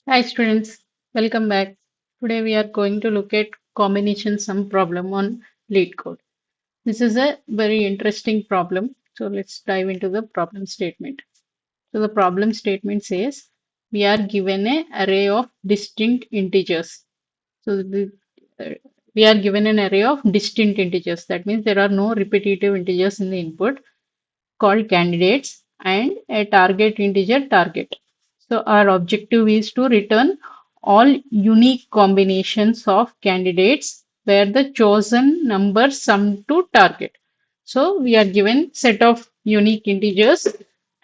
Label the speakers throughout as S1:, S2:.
S1: Hi students, welcome back. Today we are going to look at combination sum problem on LeetCode. This is a very interesting problem. So let's dive into the problem statement. So the problem statement says we are given an array of distinct integers. So uh, we are given an array of distinct integers. That means there are no repetitive integers in the input called candidates and a target integer target. So our objective is to return all unique combinations of candidates where the chosen number sum to target. So we are given set of unique integers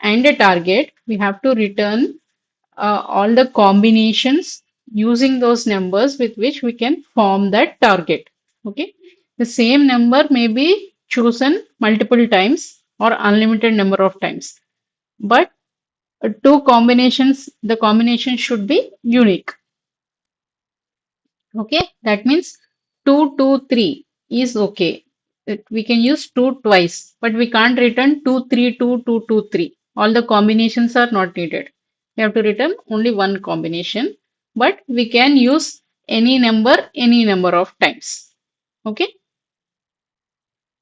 S1: and a target. We have to return all the combinations using those numbers with which we can form that target. Okay. The same number may be chosen multiple times or unlimited number of times. But two combinations, the combination should be unique. Okay, that means 2, 2, 3 is okay. We can use 2 twice, but we can't return 2, 3, 2, 2, 2, 3. All the combinations are not needed. We have to return only one combination, but we can use any number of times. Okay,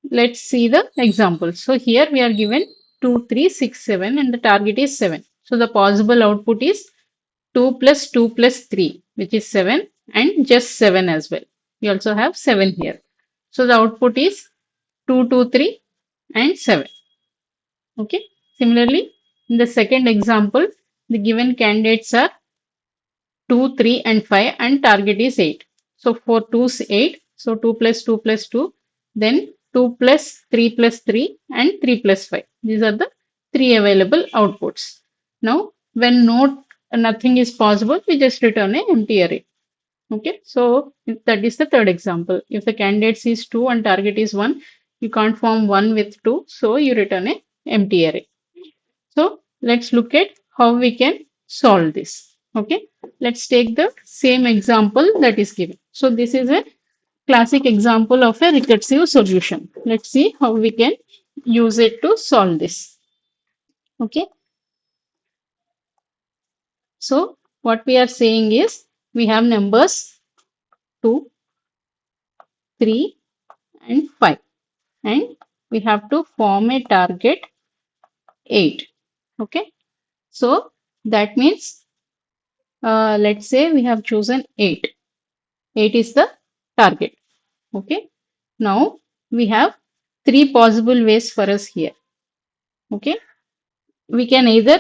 S1: let's see the example. So here we are given 2, 3, 6, 7, and the target is 7. So the possible output is 2 plus 2 plus 3, which is 7, and just 7 as well. We also have 7 here. So the output is 2, 2, 3, and 7. Okay. Similarly, in the second example, the given candidates are 2, 3, and 5, and target is 8. So for 2 is 8. So 2 plus 2 plus 2, then 2 plus 3 plus 3, and 3 plus 5. These are the three available outputs. Now, when nothing is possible, we just return an empty array. Okay, so that is the third example. If the candidates is 2 and target is 1, you can't form 1 with 2, so you return a empty array. So let's look at how we can solve this. Okay, let's take the same example that is given. So this is a classic example of a recursive solution. Let's see how we can use it to solve this. Okay, so what we are saying is we have numbers 2, 3, and 5, and we have to form a target 8. Okay, so that means let's say we have chosen 8. 8 is the target. Okay, now we have three possible ways for us here. Okay, we can either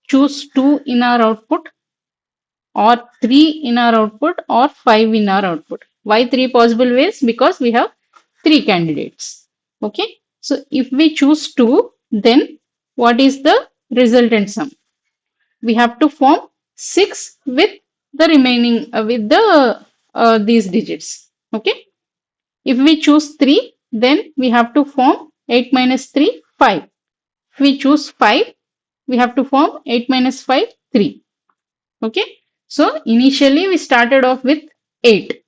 S1: choose 2 in our output, or 3 in our output, or 5 in our output. Why three possible ways? Because we have three candidates. Okay, so if we choose 2, then what is the resultant sum? We have to form 6 with the remaining with the these digits. Okay, if we choose 3, then we have to form 8 minus 3, 5. If we choose 5, we have to form 8 minus 5, 3. Okay, so initially we started off with 8.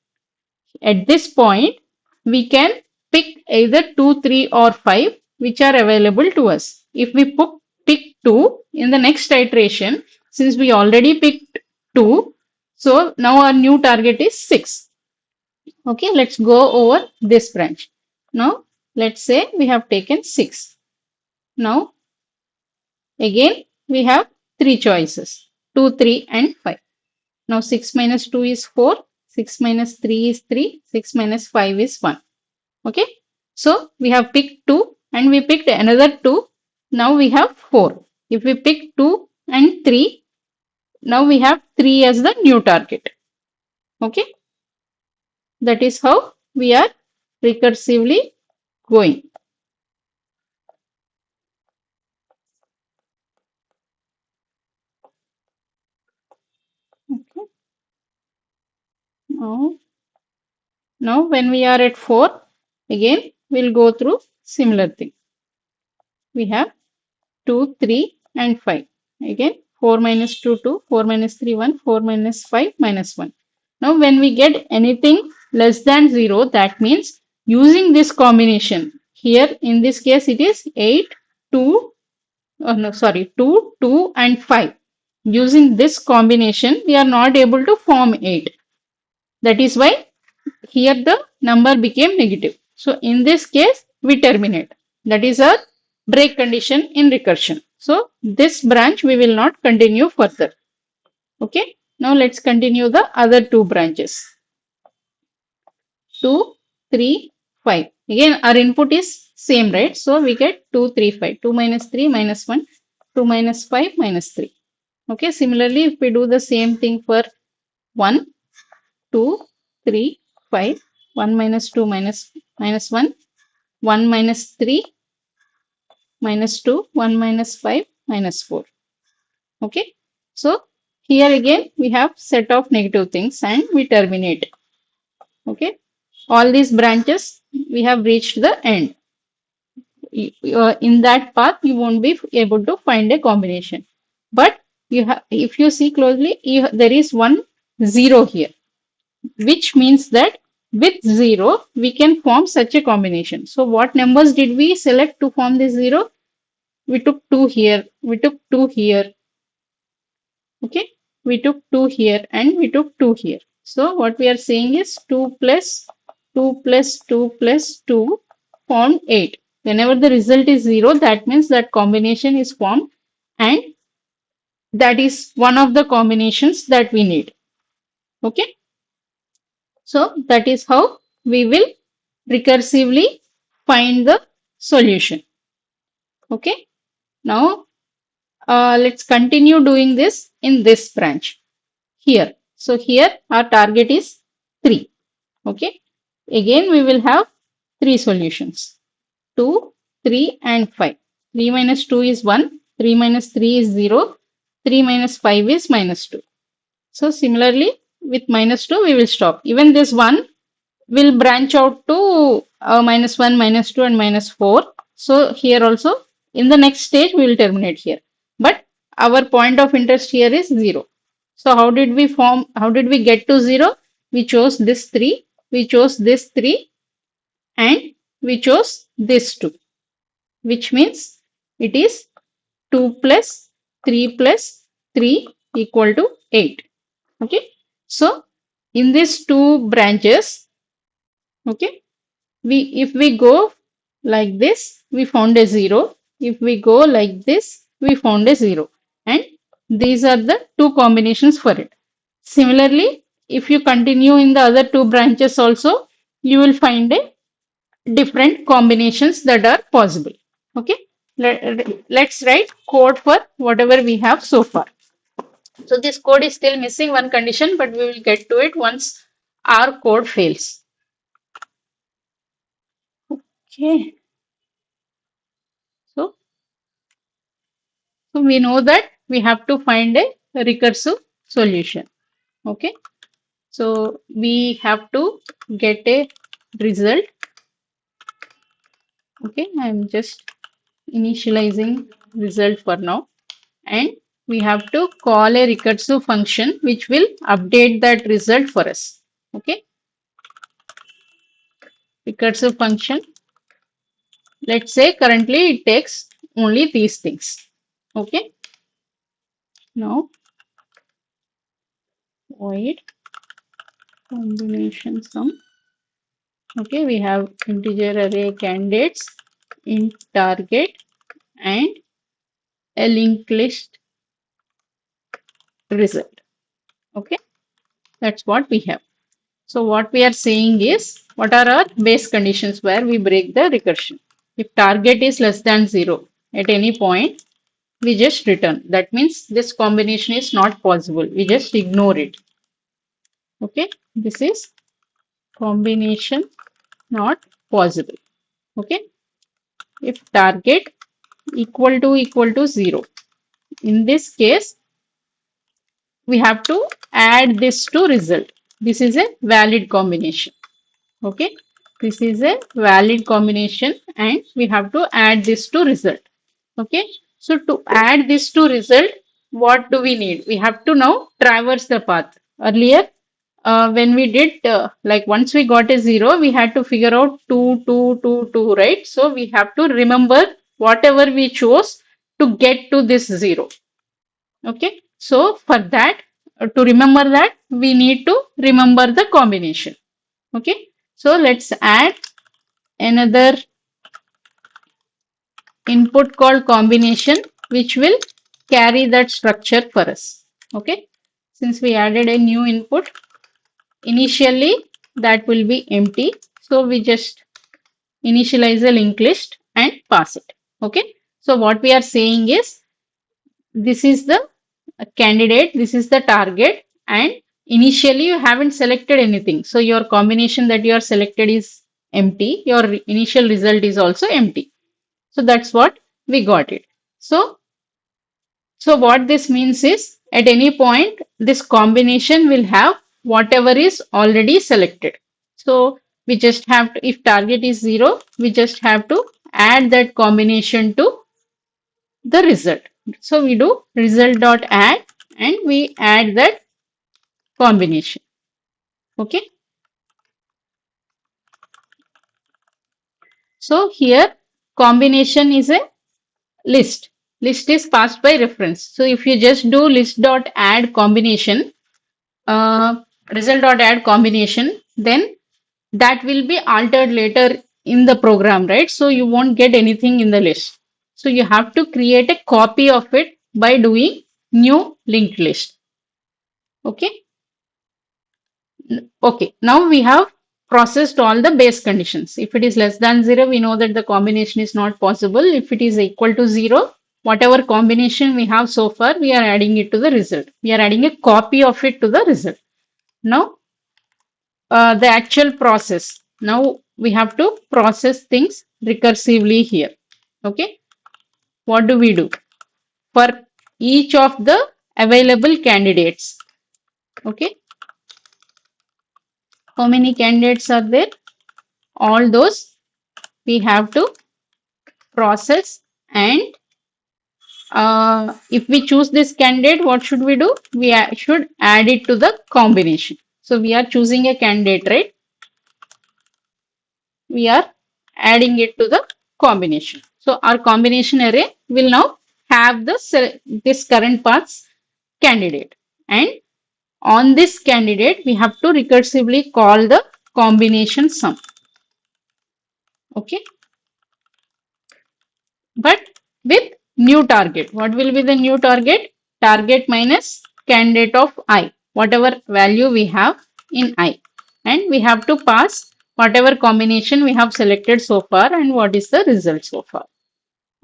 S1: At this point, we can pick either 2, 3, or 5, which are available to us. If we pick 2 in the next iteration, since we already picked 2, so now our new target is 6. Okay, let's go over this branch. Now, let's say we have taken 6. Now, again, we have three choices 2, 3, and 5. Now, 6 minus 2 is 4, 6 minus 3 is 3, 6 minus 5 is 1. Okay, so we have picked 2 and we picked another 2. Now we have 4. If we pick 2 and 3, now we have 3 as the new target. Okay, that is how we are recursively going. Okay. Now when we are at 4, again we'll go through similar thing. We have 2, 3, and 5. Again 4 minus 2, 2, 4 minus 3, 1, 4 minus 5, minus 1. Now when we get anything less than 0, that means using this combination, here in this case it is 8, 2, oh no, sorry, 2, 2, and 5. using this combination, we are not able to form 8. That is why here the number became negative. So in this case, we terminate. That is our break condition in recursion. So this branch we will not continue further. Okay. Now let's continue the other two branches. 2, 3, 5. Again, our input is same, right? So we get 2, 3, 5. 2 minus 3 minus 1. 2 minus 5 minus 3. Okay. Similarly, if we do the same thing for 1, 2, 3, 5. 1 minus 2 minus 1. 1 minus 3 minus 2. 1 minus 5 minus 4. Okay. So here again we have set of negative things and we terminate. Okay. All these branches we have reached the end. In that path you won't be able to find a combination. But you have, if you see closely, there is one 0 here, which means that with 0 we can form such a combination. So what numbers did we select to form this 0? We took 2 here, we took 2 here, okay, we took 2 here and we took 2 here. So what we are saying is 2 plus 2 plus 2 plus 2 formed 8. Whenever the result is 0, that means that combination is formed, and that is one of the combinations that we need. Okay. So that is how we will recursively find the solution. Okay. Now let's continue doing this in this branch here. So here our target is 3. Okay. Again we will have 3 solutions. 2, 3 and 5. 3 minus 2 is 1. 3 minus 3 is 0. 3 minus 5 is minus 2. So similarly with minus 2 we will stop. Even this 1 will branch out to minus 1, minus 2 and minus 4. So here also in the next stage we will terminate here. But our point of interest here is 0. So how did we get to 0? We chose this 3, we chose this 3 and we chose this 2, which means it is 2 plus 3 plus 3 equal to 8. Okay. So in these two branches, okay, if we go like this, we found a 0. If we go like this, we found a 0. And these are the two combinations for it. Similarly, if you continue in the other two branches also, you will find a different combinations that are possible. Okay. Let's write code for whatever we have so far. So this code is still missing one condition, but we will get to it once our code fails. Okay. So we know that we have to find a recursive solution. Okay. So we have to get a result. Okay. I'm just initializing result for now. And we have to call a recursive function which will update that result for us. Okay. Recursive function. Let's say currently it takes only these things. Okay. Now void combination sum. Okay, we have integer array candidates, int target, and a linked list result. Okay, that's what we have. So what we are saying is, what are our base conditions where we break the recursion? If target is less than 0 at any point, we just return. That means this combination is not possible. We just ignore it. Okay, this is combination not possible. Okay, if target equal to 0, in this case we have to add this to result. This is a valid combination. Okay, this is a valid combination and we have to add this to result. Okay, so to add this to result, what do we need? We have to now traverse the path. Earlier when we did like once we got a 0, we had to figure out 2 2 2 2, right? So we have to remember whatever we chose to get to this 0. Okay, So for that, to remember that, we need to remember the combination. Okay. So let's add another input called combination, which will carry that structure for us. Okay. Since we added a new input, initially that will be empty. So we just initialize a linked list and pass it. Okay. So what we are saying is, this is the candidate, this is the target, and initially you haven't selected anything. So your combination that you are selected is empty. Your initial result is also empty. So that's what we got it. So what this means is, at any point, this combination will have whatever is already selected. So we just have to, if target is 0, we just have to add that combination to the result. So we do result dot add and we add that combination. Okay. So here combination is a list. List is passed by reference. So if you just do list dot add combination, uh, result dot add combination, then that will be altered later in the program, right? So you won't get anything in the list. So you have to create a copy of it by doing new linked list. Okay. Okay, now we have processed all the base conditions. If it is less than 0, we know that the combination is not possible. If it is equal to 0, whatever combination we have so far, we are adding it to the result. We are adding a copy of it to the result. Now, the actual process. Now, we have to process things recursively here. Okay, what do we do? For each of the available candidates. Okay, how many candidates are there? All those we have to process, and if we choose this candidate, what should we do? We should add it to the combination. So we are choosing a candidate, right? We are adding it to the combination. So our combination array will now have this current path's candidate, and on this candidate we have to recursively call the combination sum. Okay, but with new target. What will be the new target? Target minus candidate of I, whatever value we have in I. And we have to pass whatever combination we have selected so far and what is the result so far.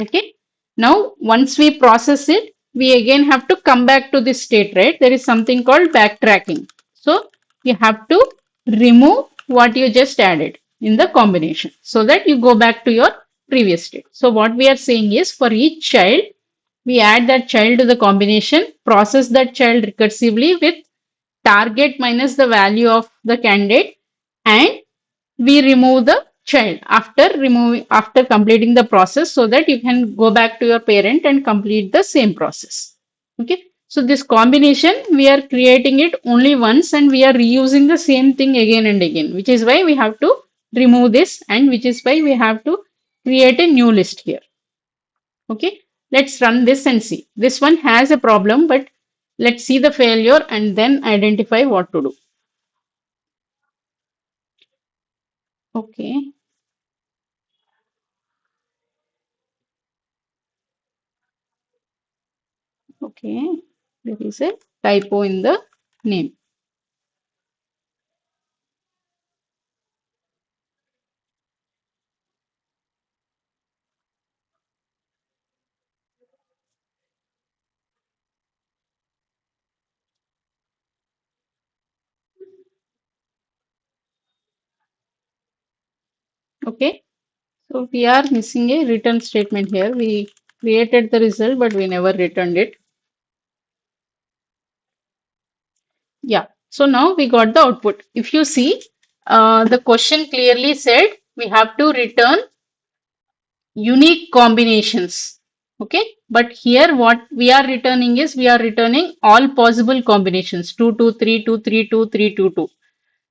S1: Okay. Now, once we process it, we again have to come back to this state, right? There is something called backtracking. So, you have to remove what you just added in the combination so that you go back to your previous state. So, what we are saying is, for each child, we add that child to the combination, process that child recursively with target minus the value of the candidate, and we remove the child after completing the process, so that you can go back to your parent and complete the same process. Okay, so this combination we are creating it only once and we are reusing the same thing again and again, which is why we have to remove this, and which is why we have to create a new list here. Okay, let's run this and see. This one has a problem, but let's see the failure and then identify what to do. Okay. Okay, there is a typo in the name. Okay, so we are missing a return statement here. We created the result, but we never returned it. Yeah, so now we got the output. If you see, the question clearly said we have to return unique combinations. Okay, but here what we are returning is, we are returning all possible combinations 2, 2, 3, 2, 3, 2, 3, 2, 2.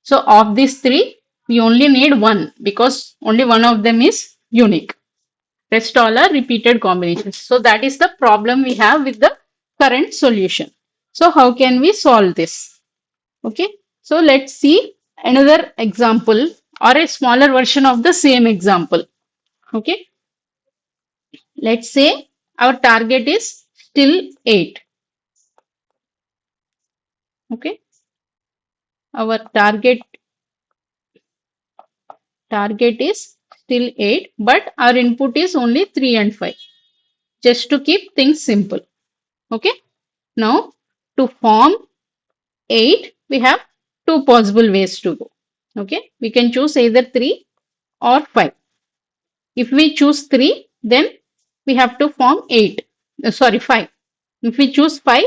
S1: So of these three, we only need one because only one of them is unique. Rest all are repeated combinations. So that is the problem we have with the current solution. So how can we solve this? Okay, so let's see another example or a smaller version of the same example. Okay, let's say our target is still 8. Okay, our target is still 8, but our input is only 3 and 5, just to keep things simple. Okay, now to form 8, we have two possible ways to go. Okay, we can choose either 3 or 5. If we choose 3, then we have to form 8. Sorry, 5. If we choose 5,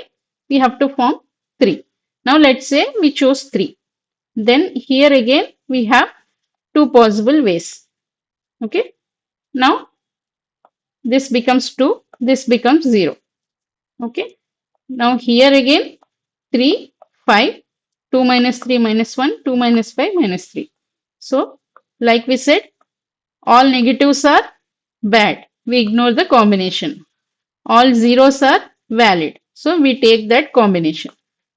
S1: we have to form 3. Now let's say we choose 3. Then here again we have two possible ways. Okay. Now this becomes 2, this becomes 0. Okay. Now here again 3, 5, 2 minus 3 minus 1, 2 minus 5 minus 3. So like we said, all negatives are bad. We ignore the combination. All zeros are valid. So we take that combination.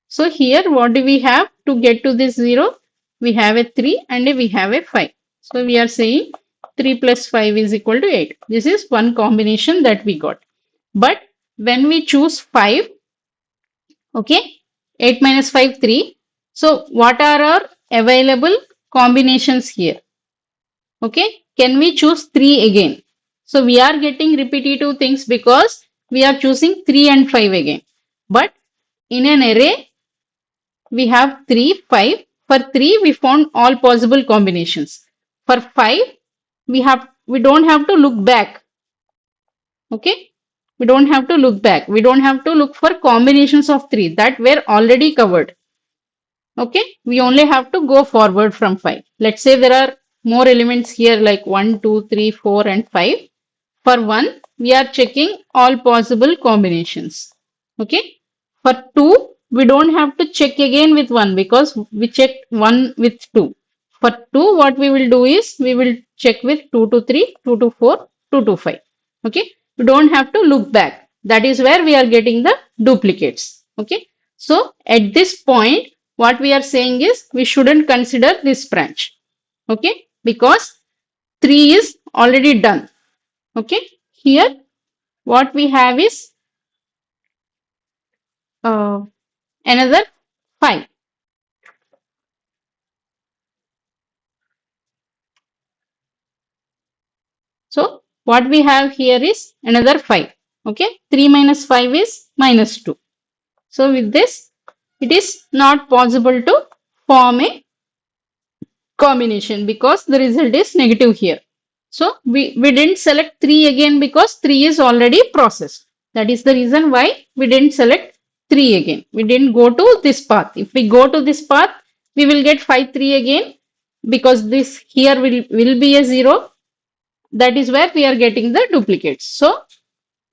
S1: So here what do we have to get to this 0? We have a 3 and we have a 5. So we are saying 3 plus 5 is equal to 8. This is one combination that we got. But when we choose 5, okay, 8 minus 5, 3. So what are our available combinations here? Okay, can we choose 3 again? So we are getting repetitive things because we are choosing 3 and 5 again. But in an array, we have 3, 5. For 3, we found all possible combinations. For 5, we don't have to look back. Okay, we don't have to look back. We don't have to look for combinations of 3 that were already covered. Okay, we only have to go forward from 5. Let's say there are more elements here like 1, 2, 3, 4, and 5. For 1, we are checking all possible combinations. Okay, for 2, we don't have to check again with 1 because we checked 1 with 2. For 2, what we will do is we will check with 2 to 3, 2 to 4, 2 to 5. Okay, we don't have to look back. That is where we are getting the duplicates. Okay, so at this point, what we are saying is we shouldn't consider this branch. Okay, because 3 is already done. Okay, here what we have is uh, another 5. So what we have here is another 5. Okay, 3 minus 5 is minus 2. So with this, it is not possible to form a combination because the result is negative here. So we didn't select 3 again because 3 is already processed. That is the reason why we didn't select 3 again. We didn't go to this path. If we go to this path, we will get 5, 3 again because this here will be a 0. That is where we are getting the duplicates. So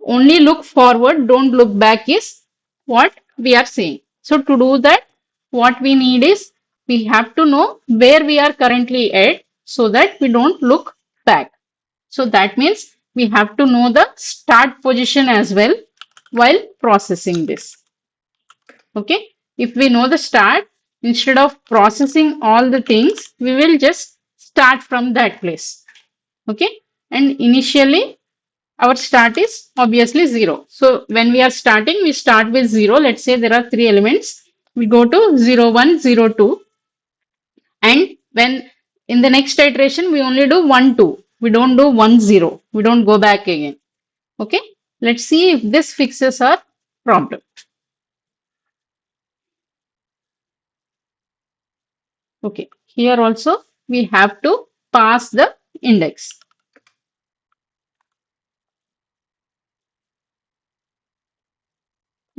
S1: only look forward, don't look back is what we are saying. So to do that, what we need is we have to know where we are currently at so that we don't look back. So that means we have to know the start position as well while processing this. Okay. If we know the start, instead of processing all the things, we will just start from that place. Okay. And initially our start is obviously 0. So when we are starting, we start with 0. Let's say there are 3 elements. We go to 0, 1, 0, 2. And when in the next iteration, we only do 1, 2. We don't do 1, 0. We don't go back again. Okay. Let's see if this fixes our problem. Okay. Here also, we have to pass the index.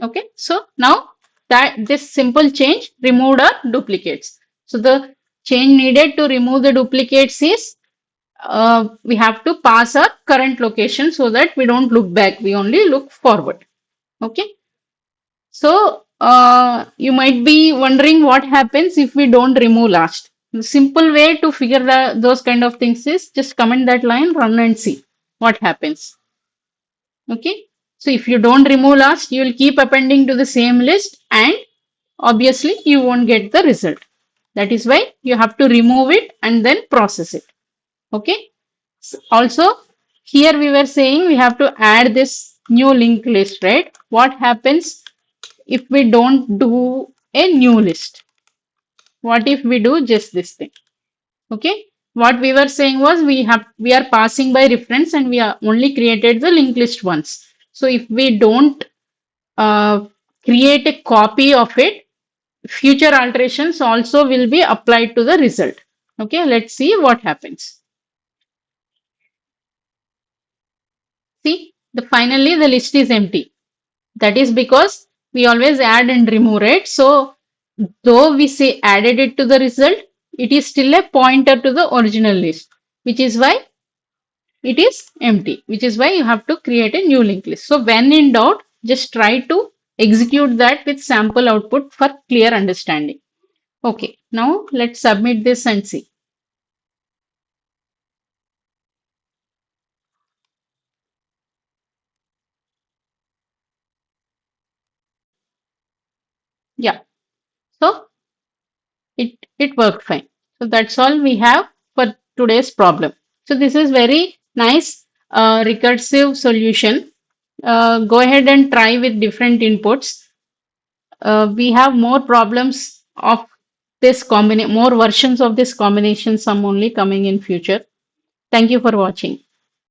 S1: Okay, so now that this simple change removed our duplicates. So the change needed to remove the duplicates is we have to pass our current location so that we don't look back, we only look forward. Okay, so you might be wondering what happens if we don't remove last. The simple way to figure those kind of things is just comment that line, run and see what happens. Okay. So if you don't remove last, you will keep appending to the same list and obviously you won't get the result. That is why you have to remove it and then process it. Okay. Also, here we were saying we have to add this new linked list, right? What happens if we don't do a new list? What if we do just this thing? Okay. What we were saying was we are passing by reference and we are only created the linked list once. So if we don't uh, create a copy of it, future alterations also will be applied to the result. Okay, let's see what happens. See, finally the list is empty. That is because we always add and remove, right? So though we say added it to the result, it is still a pointer to the original list, which is why it is empty, which is why you have to create a new linked list. So when in doubt, just try to execute that with sample output for clear understanding. Okay, now let's submit this and see. Yeah, so it worked fine. So that's all we have for today's problem. So this is very nice recursive solution. Go ahead and try with different inputs. We have more problems of this combination, more versions of this combination sum only coming in future. Thank you for watching.